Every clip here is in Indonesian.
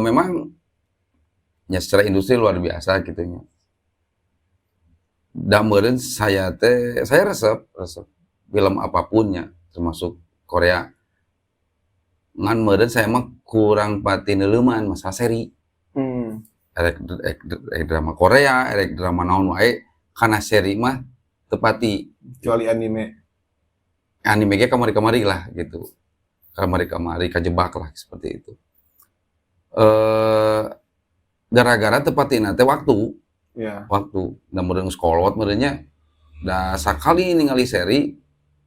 Memang ya secara industri luar biasa gitu nya. Da meureun saya resep film apapunnya termasuk Korea. Ngan meureun saya mah kurang pati neuleuman masalah seri. Hmm. Erek drama Korea, erek drama naon wae kana seri mah teu pati. Kecuali anime. Anime ge kamari-kamari lah gitu. Kamari-kamari kajebak lah seperti itu. Gara-gara teu patina teh waktu. Ya. Waktu. Da meureun geus kolot meureun nya da sakali ningali seri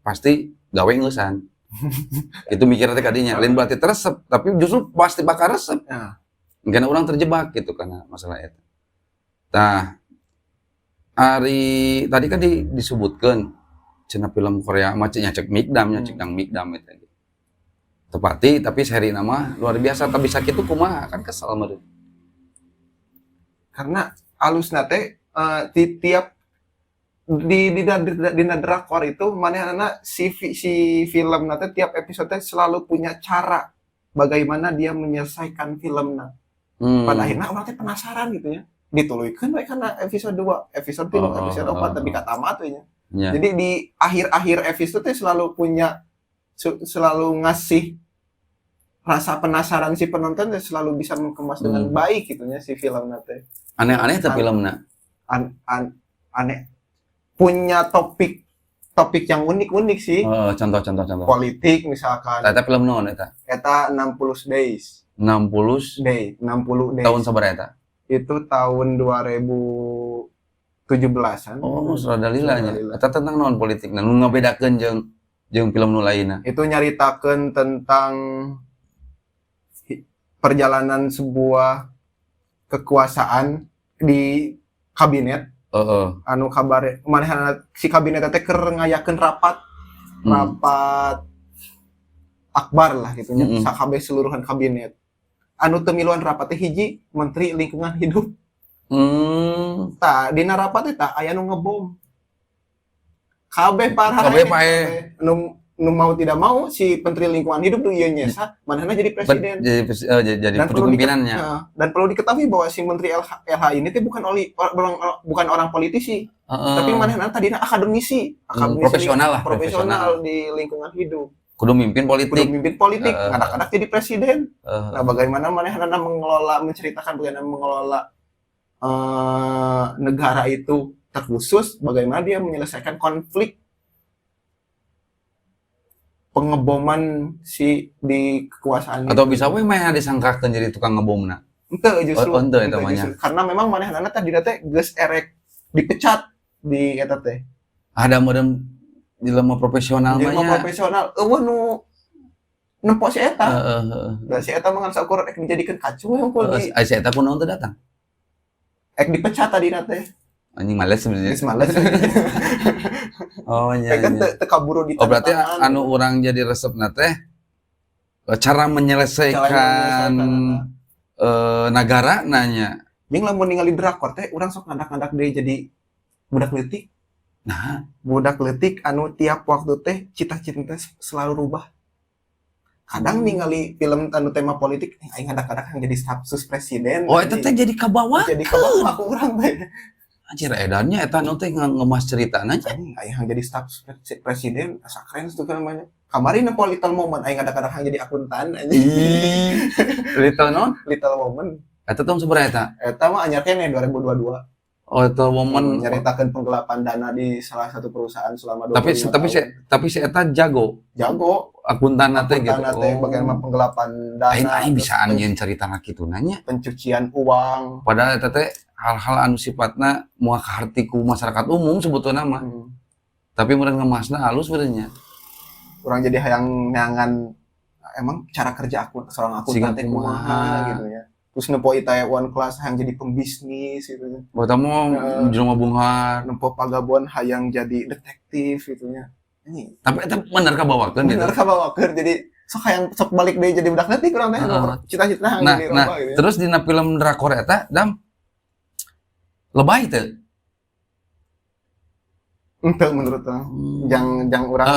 pasti gawe ngeusan. Itu mikirnya teh kadinya, lain berarti teresep, tapi justru pasti bakal resep. Ya. Karena orang terjebak gitu karena masalah itu. Nah, tadi kan disebutkan cenah film Korea mah cek Mikdam nya cek Dang Mikdam eta. Tepati tapi seri nama luar biasa tapi sakit tuh kumaha kan kesel meureun. Karena alusna teh tiap di drakor itu manehna si film nanti tiap episode selalu punya cara bagaimana dia menyelesaikan filmnya. Pada akhirnya orang teh penasaran gitu ya. Dituluykeun we kana episode 2, episode 3, episode 4 tapi katamat we nya. Jadi di akhir-akhir episode teh selalu punya selalu ngasih rasa penasaran si penonton dan selalu bisa mengemas dengan baik gitu ya si filmnya teh. Aneh-aneh teh filmna. Aneh. Punya topik yang unik-unik sih. Contoh. Politik misalkan. Eta film naon eta? Eta 60 Days. 60 Days. Tahun sabaraha eta? Itu tahun 2017-an. Oh, Sradalila nya. Eta tentang naon politik? Nu ngabedakeun jeung film nu lainna. Itu nyaritakeun tentang perjalanan sebuah kekuasaan di kabinet. Anu kabar manehna si kabinet teh keur ngayakeun rapat akbar lah gitu nya sakabeh seluruhan kabinet. Anu teu miluan rapat teh hiji menteri lingkungan hidup. Tah dina rapat teh aya nu ngebom. Kabeh parah. Kabeh pae. Nu mau tidak mau si menteri lingkungan hidup tuh ieu nyesa manehna jadi presiden. Jadi pimpinannya. Dan perlu diketahui bahwa si menteri LH ini tuh bukan orang politisi. Tapi manehna tadina akademisi profesional di lingkungan hidup. Kudu mimpin politik. Kadang-kadang jadi presiden. Nah, bagaimana manehna menceritakan bagaimana mengelola negara itu terkhusus, bagaimana dia menyelesaikan konflik pengeboman si di kekuasaan atau itu. Bisa we mah disangkakeun jadi tukang ngebomna. Henteu justru. Henteu eta mah. Karena memang manehna tadi teh geus erek dipecat di eta teh. Ada meureun jelema profesional mah nya. Jelema profesional eueuh nu nempo si eta. Da si eta mah ngan sakur ek dijadikeun kacung hungkul di. Si eta kunaon teu datang. Ek dipecat tadi teh. Anjing males sebenarnya. Males. Oh nya. Kan teu kaburu di. Oh berarti anu urang jadi resepna teh cara menyelesaikan negara nanya. Jeung lamun ningali drakor teh urang sok ngadak-ngadak deui jadi budak leutik. Nah, budak leutik anu tiap waktu teh cita-cita teh selalu rubah. Kadang ningali film anu tema politik aing ngadak-ngadak jadi stafsus presiden. Oh eta teh jadi kabawa. Jadi kabawa ku urang teh. Anjir edannya eta nu teh ngemas ceritana aja. Aing jadi staf presiden asa keren itu namanya. Kamari nempo Little Moment aing kadang-kadang jadi akuntan anjing. Little Moment. Eta tahun sabaraha eta? Eta mah anyar keneh 2022. Oh, Little Moment nyaritakeun penggelapan dana di salah satu perusahaan selama 25 tahun. Tapi si eta jago akuntan teh gitu. Bagaimana penggelapan dana. Aing bisa anjeun caritana kitu nanya. Pencucian uang. Padahal eta teh hal-hal anu sifatna moal kaharti ku masyarakat umum sebetulna mah. Tapi meureun ngemasna halus benernya. Urang jadi hayang neangan emang cara kerja seorang akuntan teh kumaha gitu ya. Terus nempo Itaewon Class hayang jadi pembisnis gitu ya. Bota mah jelema bunghar, nempo Pagabon hayang jadi detektif gitu ya. Tapi eta bener kabawakeun gitu. Bener kabawakeun jadi sok balik deui jadi budak leutik urang teh cita-cita hayang jadi loba gitu ya. Terus dina film drakor eta Dam lebay teh. Ente menurut jang urang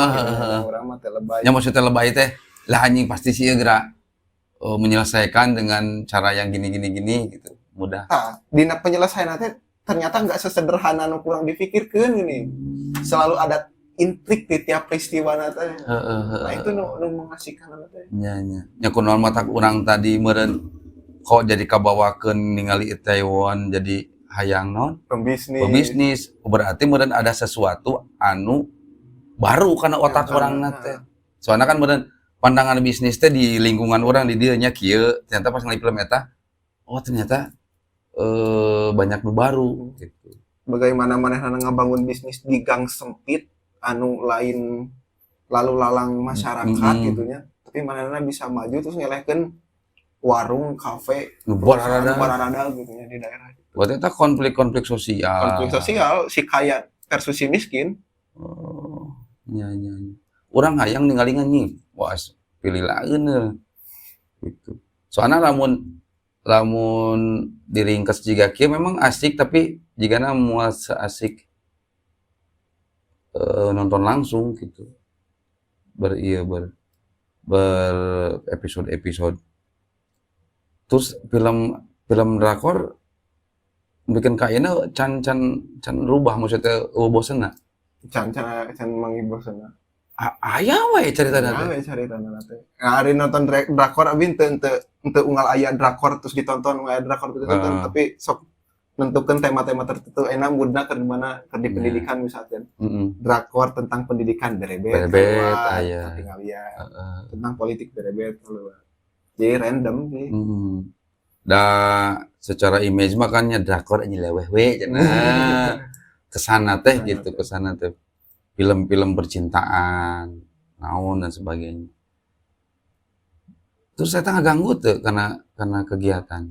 urang mah teh lebay. Ya maksudnya lebay teh lah anjing pasti sih geura menyelesaikan dengan cara yang gini gitu. Mudah. Nah, dina penyelesaian teh ternyata nggak sesederhana nu kurang dipikirkeun gini. Selalu ada intrik di tiap peristiwa teh. Nah, itu nu mengasihkan teh. Nya. Nya kunaon mata urang tadi meureun kok jadi kabawakeun ningali Itaewon jadi hayang naon? Pembisnis. Berarti meureun ada sesuatu anu baru karena otak urangna teh. Soalnya kan meureun pandangan bisnis teh di lingkungan orang di dieu nya kieu, ternyata pas ngali film eta, oh ternyata banyak nu baru gitu. Bagaimana manehna ngabangun bisnis di gang sempit anu lain lalu lalang masyarakat gitunya, tapi manehna bisa maju terus ngelehkeun warung, kafe, bararada gitu ya di daerah. Buat eta konflik sosial. Konflik sosial si kaya versus si miskin. Oh, nya. Urang hayang ningali nganyi, wah pilih lain gitu. Soalnya lamun diringkes jiga kieu memang asik, tapi jigana moal seasik nonton langsung gitu. Ber episode. Terus film drakor bikin kayaknya can rubah maksudnya bosenna. Can mangibosna. Aya we caritana teh. Nah, hari nonton drakor abi teu unggal aya drakor terus ditonton, aya drakor terus ditonton, tapi sok nentukeun tema-tema tertentu enak mudna keur di mana keur di pendidikan misalkan. Drakor tentang pendidikan berebet aya. Tentang politik berebet keluar. Jadi random sih. Da secara image makanya drakor anjing leweh we cenah. Kesana teh gitu, kesana teh. Film-film percintaan, naon dan sebagainya. Terus saya ngaganggu tuh karena kegiatan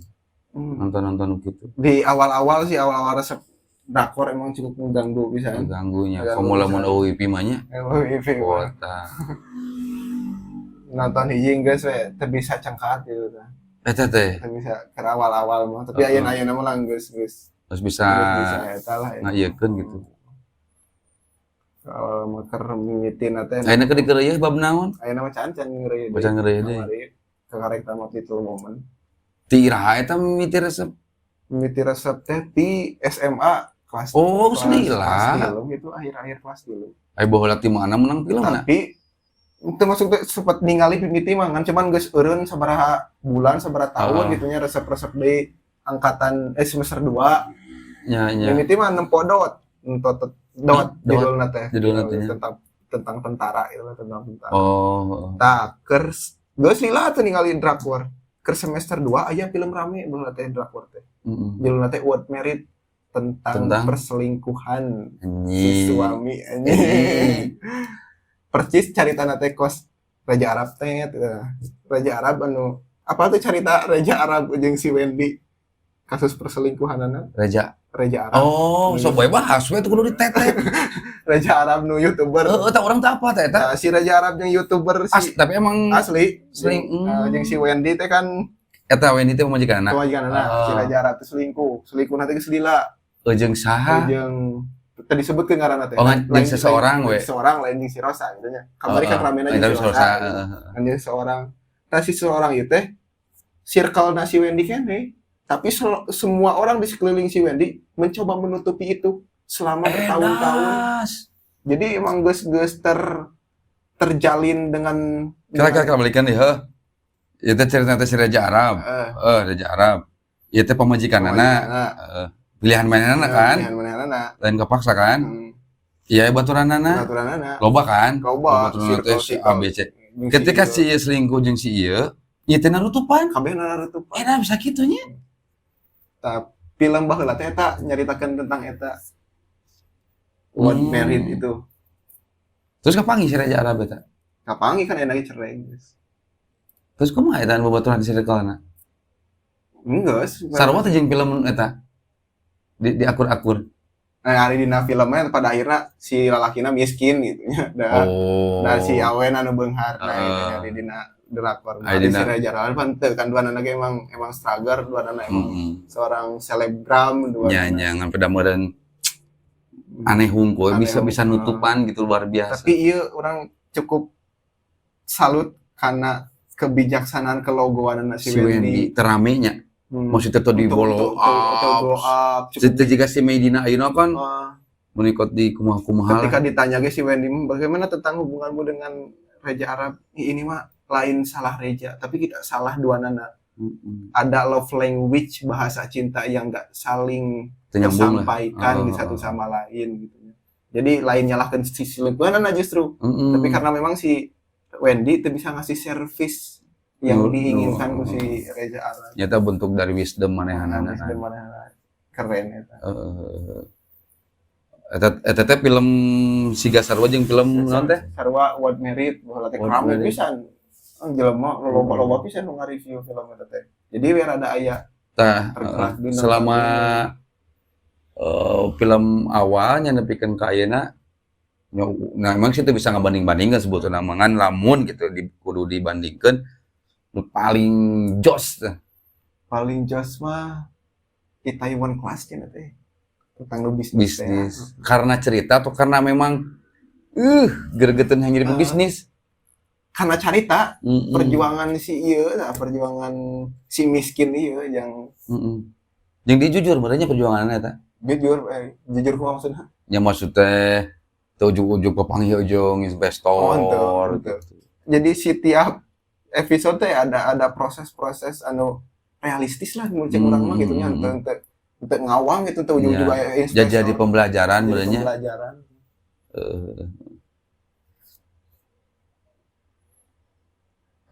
nonton gitu. Di awal-awal resep drakor emang cukup mengganggu bisa. Mengganggunya. Formula mun OIP mah nya. OIP. Kuota. Nonton hiji geus we teu bisa cangkat gitu tah. Eta teh. Teu bisa keur awal-awal mah, tapi ayeuna mah lang geus bisa eta lah. Ngayeukeun gitu. Kalau maker mimitin teh. Ayeuna keur dikeureuy bab naon? Ayeuna mah can ngeureui. Can ngeureui deui. Kakarek tamat itu momen. Ti iraha eta mimiti resep? Mimiti resep teh di SMA kelas. Oh, selila. Itu akhir-akhir kelas dulu. Aya baheula ti mana menang filmna. Tapi itu masuk teh sempat ningali mimiti mah kan cuman geus eureun sabaraha bulan, sabaraha tahun gitunya resep-resep di angkatan semester 2. Nya. Mimiti mah nempo dot judulna teh tentang tentara itu tentang tentara. Oh. Tah keur geus lila teh ningali drakor. Keur semester 2 aya film rame baheula teh drakor teh. Judulna teh What Married tentang perselingkuhan si suami anjing. Percis caritana teh kos Raja Arab teh Raja Arab anu apa tuh cerita Raja Arab jeung si Wendy kasus perselingkuhanana Raja Arab. Oh, so bae bahas we teh kudu ditetet. Raja Arab nu YouTuber. Eta urang teh apa teh eta? Si Raja Arab jeung YouTuber si tapi emang asli jeung si Wendy teh kan eta Wendy teh pamajikanna. Si Raja Arab teh selingkuh nanti geus lila. Jeung saha? Jeung tadi disebutkeun ngaranna teh. Lain seseorang we. Seorang lain jeung si Rosa gitu nya. Kamari kan ramena jeung si Rosa. Jeung seorang. Tah si seorang ieu teh circle-na si Wendy keneh. Tapi semua orang di sekeliling si Wendy mencoba menutupi itu selama bertahun-tahun. Jadi emang geus terjalin dengan kira-kira balikan deh, ieu teh cerita si Raja Arab. Raja Arab. Ieu teh pamajikanana. Pilihan mainanana kan? Pilihan mainanana. Lain kepaksa kan? Iya baturanana. Loba kan? Loba. Baturanana si ABC. Ketika si ieu selingkuh jeung si ieu, ieu teh nutupan. Kabehna nutupan. Eta bisa kitu nya. Film baheula teh eta nyaritakeun tentang eta What Married itu. Terus kapangi si Raja Arab eta? Kapangi kan enake cerai geus. Terus kumaha eta babaturan di circle-na? Geus. Sarua teh jeung film eta. Di akur-akur. Nah, hari dina filmnya pada akhirnya si lalakina miskin gitu nya. Dan si awen anu beunghar nah di dina drakor. Si Raja Arab kan dua anak emang struggle, dua anak emang seorang selebgram, dua nya ngan pada meureun aneh hungkul bisa nutupan gitu luar biasa. Tapi ieu orang cukup salut karena kebijaksanaan kelogoan si si Wendy teramenya maksudnya tuh di blow up jika si Medina ayeuna kan menikot di kumaha ketika ditanya si Wendy bagaimana tentang hubunganmu dengan Reja Arab, ini mah lain salah Reja tapi kita salah dua nana. Ada love language bahasa cinta yang nggak saling tersampaikan di satu sama lain gitu. Jadi lain nyalahkan si selingkuhan justru tapi karena memang si Wendy itu bisa ngasih service yang diinginkan ku si Reja Arab. Nyata bentuk dari wisdom manehana. Keren eta. Eta film Siga Sarwa jeung film naon teh? Sarwa What Merit baheula teh rame pisan. Jelema loba pisan nu ngareview film eta teh. Jadi biar ada aya selama film awalnya nepikeun ka ayeuna nah emang sih itu bisa ngabanding-bandingkan sebetulnya mangan lamun gitu kudu dibandingkan paling jos mah Itaewon Class cenah teh tentang bisnis karena cerita atau karena memang gregetan hanya di bisnis karena cerita perjuangan si perjuangan si miskin yang dia jujur merenya perjuangannya eta jujur kumaha maksudna ya maksudnya ujug-ujug papanggih ujung investor gitu. Jadi setiap episode ada proses-proses realistis lah mun cek urang mah gitu nya untuk ngawang gitu tuh ujug-ujug investor. Jadi pembelajaran sebenarnya.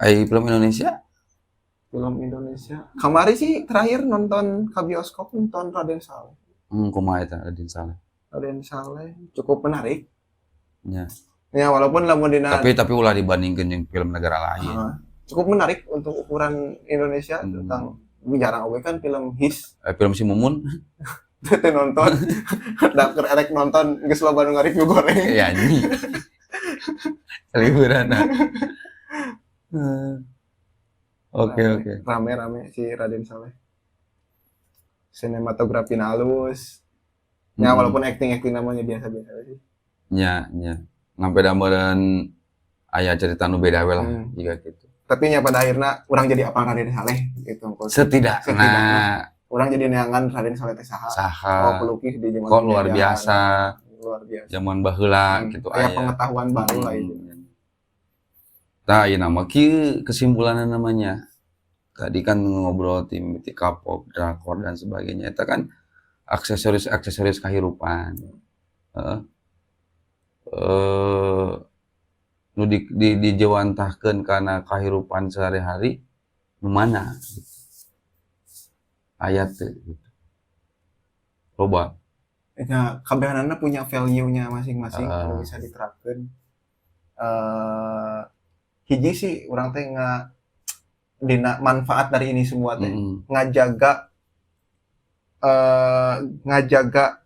Film Indonesia? Film Indonesia. Kemarin sih terakhir nonton ke bioskop nonton Raden Saleh. Kumaha eta Raden Saleh? Raden Saleh cukup menarik. Ya walaupun lamun dina tapi ulah dibandingkeun jeung film negara lain. Cukup menarik untuk ukuran Indonesia tentang jarang oge kan film his. Film si Mumun. Teu nonton. Dapker erek nonton geus loba nu ngareview goreng. Iya anjing. Liburan. Oke. Rame si Raden Saleh. Sinematografi halus. Ya walaupun acting namanya biasa-biasa sih. Nya. Ngampe damereun aya cerita nu beda we lah jiga kitu. Tapi nya pada akhirna urang jadi apa Raden Saleh gitu. Setidakna urang jadi neangan Raden Saleh teh saha. Pelukis di zaman kok luar biasa. Zaman baheula gitu aya pengetahuan baru lah itu. Tah ieu nama kieu kesimpulanna namanya. Tadi kan ngobrol tim K-pop, drakor dan sebagainya. Itu kan aksesoris kehidupan. Nu dijewantahkeun kana kehidupan sehari-hari nu mana gitu. Ayat gitu. Loba. Ya, kabehanana punya value-nya masing-masing kalau bisa diterapkan. Hiji sih urang teh dina manfaat dari ini semua teh ngajaga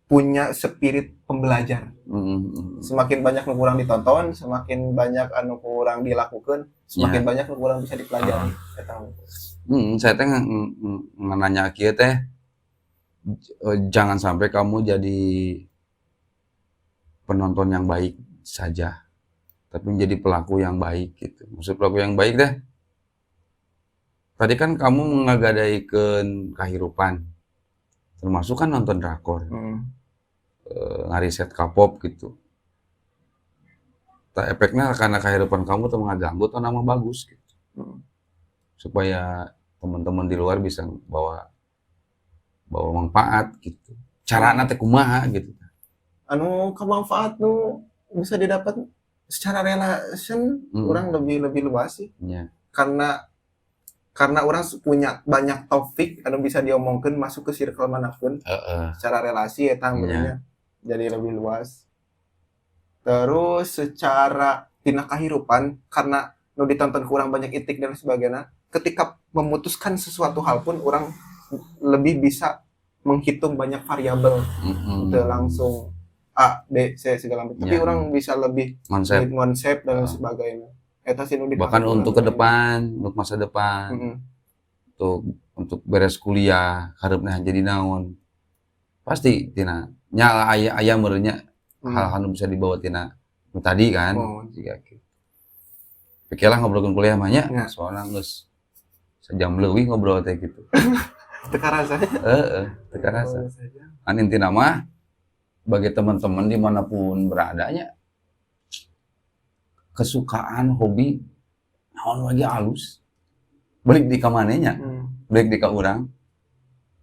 punya spirit pembelajar. Semakin banyak nu kurang ditonton, semakin banyak anu kurang dilakukan, semakin banyak nu kurang bisa dipelajari. Saya teh nanya kieu teh jangan sampai kamu jadi penonton yang baik saja, tapi menjadi pelaku yang baik gitu. Maksud pelaku yang baik deh. Tadi kan kamu mengagadaikan kehidupan, termasuk kan nonton drakor, ngariset K-pop gitu. Tak efeknya karena kehidupan kamu tuh mengganggu tuh nama bagus gitu, supaya teman-teman di luar bisa bawa manfaat gitu. Carana teh kumaha gitu. Anu kemanfaat nu bisa didapat secara relation orang lebih luas sih. Yeah. Karena orang punya banyak topik anu bisa diomongkeun masuk ke circle manapun. Secara relasi eta yeah. Jadi lebih luas. Terus secara tina kahirupan karena nu ditonton kurang banyak itik dan sebagainya, ketika memutuskan sesuatu hal pun orang lebih bisa menghitung banyak variabel. Itu langsung A, B, C segala macam. Tapi orang bisa lebih konsep dan sebagainya. Eta sih bahkan untuk ke depan, untuk masa depan. Untuk beres kuliah, harapnya jadi naon. Pasti tina nya aya meureunnya hal-hal bisa dibawa tina tadi kan. Pikirlah ngobrolkeun kuliah mah nya, Ya. soalna geus sejam leuwih ngobrol teh gitu. Teu karasa. Teu karasa. Kan intina mah bagi teman-teman dimanapun beradanya kesukaan hobi naon lagi halus balik di ka manehnya balik di ka urang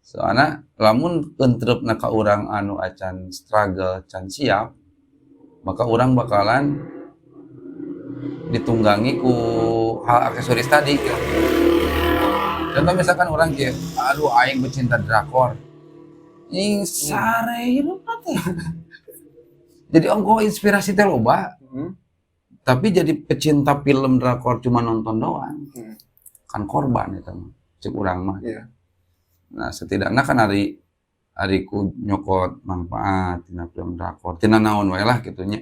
soalna lamun entrepna ka urang anu acan struggle can siap maka urang bakalan ditunggangi ku hal aksesoris tadi gitu. Contoh misalkan orang kayak aduh aing pecinta drakor ing sare hirup teh jadi ongko inspirasi teh loba tapi jadi pecinta film drakor cuma nonton doang kan korban itu mah cek urang mah. Nah setidaknya kan hari ku nyokot manfaat tina film drakor tina naon wae lah gitunya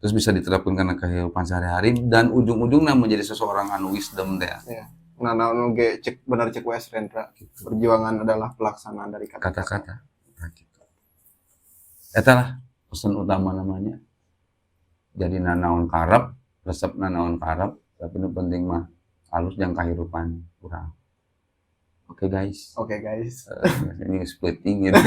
terus bisa diterapkan karena kehidupan sehari-hari dan ujung-ujungnya menjadi seseorang anu wisdom teh. Nah naon ge cek benar cek Wes Rendra perjuangan adalah pelaksanaan dari kata-kata gitu. Eta lah pesan utama namanya jadi nanaon karep resep nanaon karep tapi nu penting mah halus jeung kahirupan urang. Oke guys. Ini splitting gitu.